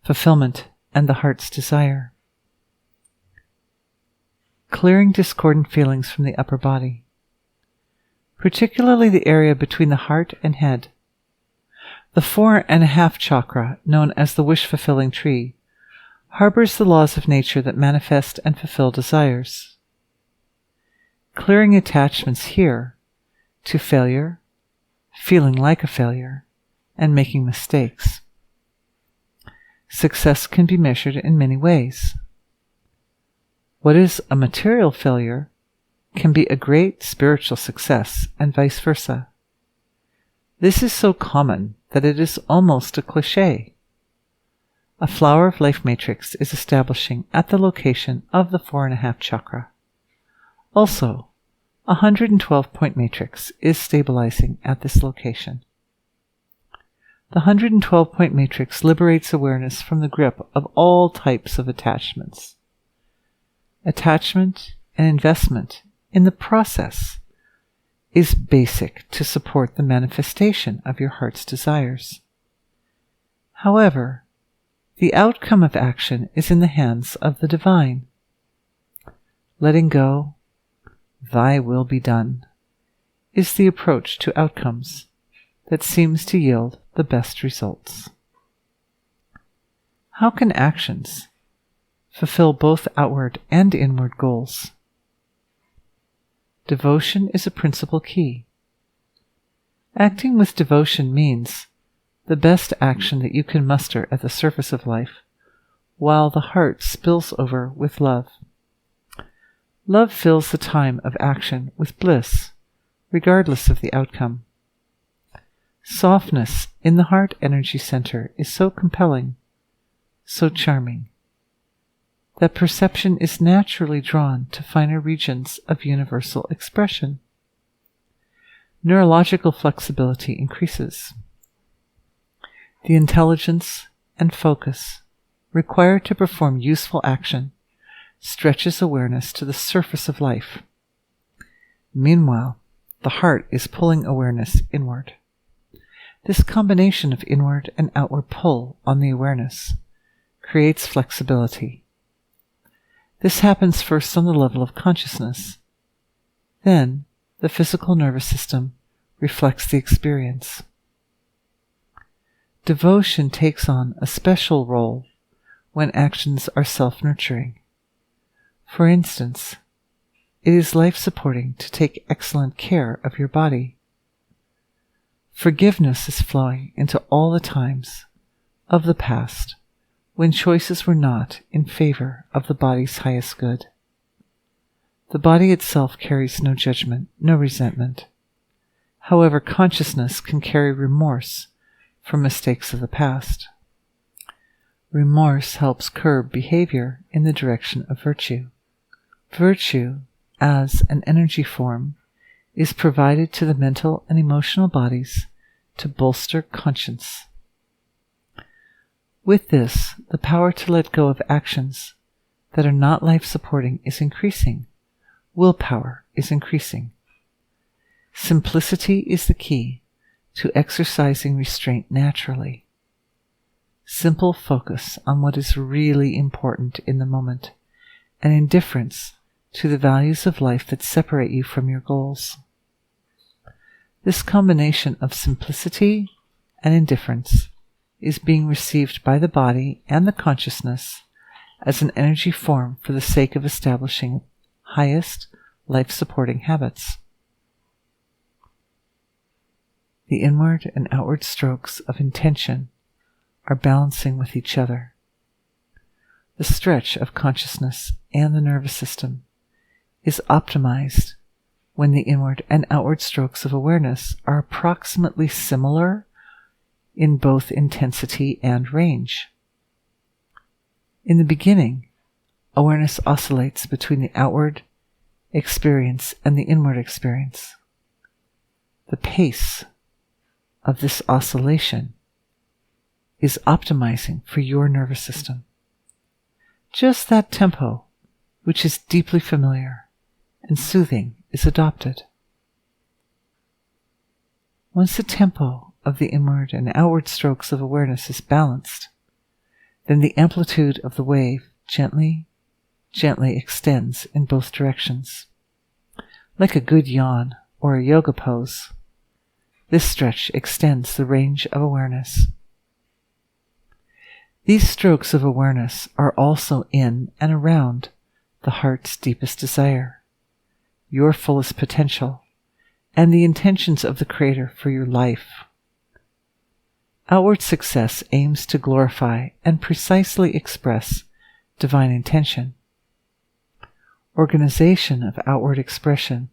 fulfillment, and the heart's desire. Clearing discordant feelings from the upper body, particularly the area between the heart and head. The 4.5 chakra, known as the wish-fulfilling tree, harbors the laws of nature that manifest and fulfill desires. Clearing attachments here to failure, feeling like a failure, and making mistakes. Success can be measured in many ways. What is a material failure can be a great spiritual success, and vice versa. This is so common that it is almost a cliché. A flower of life matrix is establishing at the location of the 4.5 chakra. Also, a 112-point matrix is stabilizing at this location. The 112-point matrix liberates awareness from the grip of all types of attachments. Attachment and investment in the process is basic to support the manifestation of your heart's desires. However, the outcome of action is in the hands of the divine. Letting go, thy will be done, is the approach to outcomes that seems to yield the best results. How can actions fulfill both outward and inward goals? Devotion is a principal key. Acting with devotion means the best action that you can muster at the surface of life, while the heart spills over with love. Love fills the time of action with bliss, regardless of the outcome. Softness in the heart energy center is so compelling, so charming, that perception is naturally drawn to finer regions of universal expression. Neurological flexibility increases. The intelligence and focus required to perform useful action stretches awareness to the surface of life. Meanwhile, the heart is pulling awareness inward. This combination of inward and outward pull on the awareness creates flexibility. This happens first on the level of consciousness. Then, the physical nervous system reflects the experience. Devotion takes on a special role when actions are self-nurturing. For instance, it is life-supporting to take excellent care of your body. Forgiveness is flowing into all the times of the past when choices were not in favor of the body's highest good. The body itself carries no judgment, no resentment. However, consciousness can carry remorse for mistakes of the past. Remorse helps curb behavior in the direction of virtue. Virtue, as an energy form, is provided to the mental and emotional bodies to bolster conscience. With this, the power to let go of actions that are not life-supporting is increasing. Willpower is increasing. Simplicity is the key to exercising restraint naturally. Simple focus on what is really important in the moment, and indifference to the values of life that separate you from your goals. This combination of simplicity and indifference is being received by the body and the consciousness as an energy form for the sake of establishing highest life-supporting habits. The inward and outward strokes of intention are balancing with each other. The stretch of consciousness and the nervous system is optimized when the inward and outward strokes of awareness are approximately similar in both intensity and range. In the beginning, awareness oscillates between the outward experience and the inward experience. The pace of this oscillation is optimizing for your nervous system. Just that tempo, which is deeply familiar and soothing, is adopted. Once the tempo of the inward and outward strokes of awareness is balanced, Then the amplitude of the wave gently extends in both directions. Like a good yawn or a yoga pose, this stretch extends the range of awareness. These strokes of awareness are also in and around the heart's deepest desire, your fullest potential, and the intentions of the Creator for your life. Outward success aims to glorify and precisely express divine intention. Organization of outward expression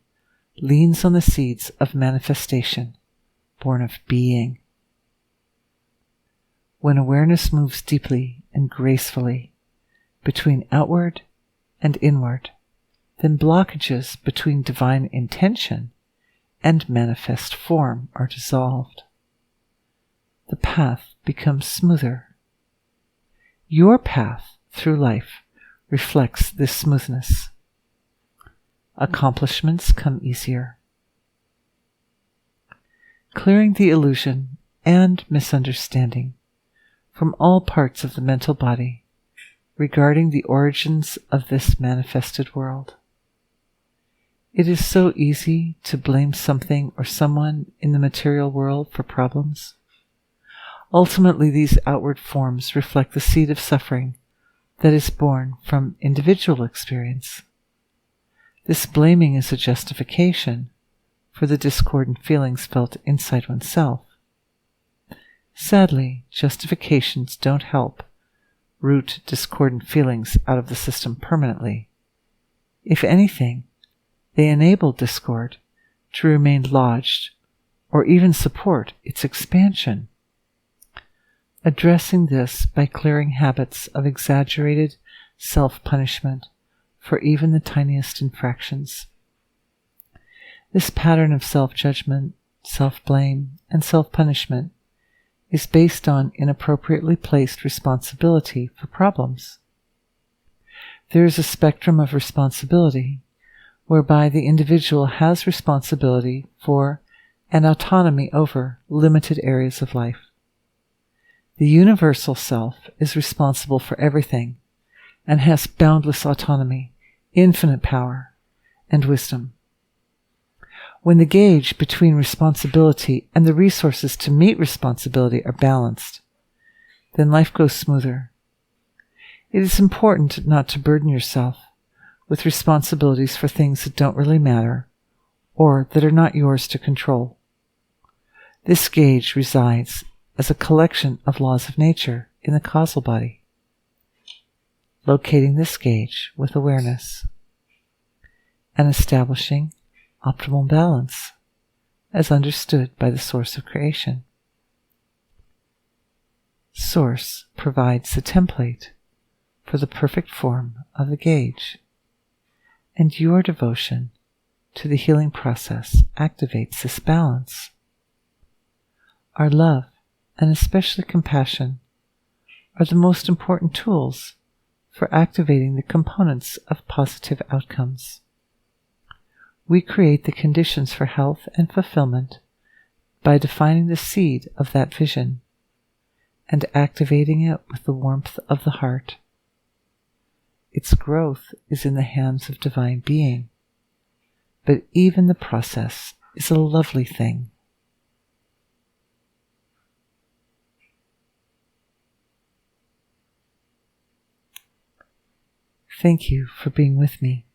leans on the seeds of manifestation, born of being. When awareness moves deeply and gracefully between outward and inward, then blockages between divine intention and manifest form are dissolved. The path becomes smoother. Your path through life reflects this smoothness. Accomplishments come easier. Clearing the illusion and misunderstanding from all parts of the mental body regarding the origins of this manifested world. It is so easy to blame something or someone in the material world for problems. Ultimately, these outward forms reflect the seed of suffering that is born from individual experience. This blaming is a justification for the discordant feelings felt inside oneself. Sadly, justifications don't help root discordant feelings out of the system permanently. If anything, they enable discord to remain lodged or even support its expansion. Addressing this by clearing habits of exaggerated self-punishment for even the tiniest infractions. This pattern of self-judgment, self-blame, and self-punishment is based on inappropriately placed responsibility for problems. There is a spectrum of responsibility whereby the individual has responsibility for and autonomy over limited areas of life. The universal self is responsible for everything and has boundless autonomy, infinite power, and wisdom. When the gauge between responsibility and the resources to meet responsibility are balanced, then life goes smoother. It is important not to burden yourself with responsibilities for things that don't really matter or that are not yours to control. This gauge resides as a collection of laws of nature in the causal body. Locating this gauge with awareness and establishing optimal balance as understood by the source of creation. Source provides the template for the perfect form of the gauge, and your devotion to the healing process activates this balance. Our love, and especially compassion, are the most important tools for activating the components of positive outcomes. We create the conditions for health and fulfillment by defining the seed of that vision and activating it with the warmth of the heart. Its growth is in the hands of divine being, but even the process is a lovely thing. Thank you for being with me.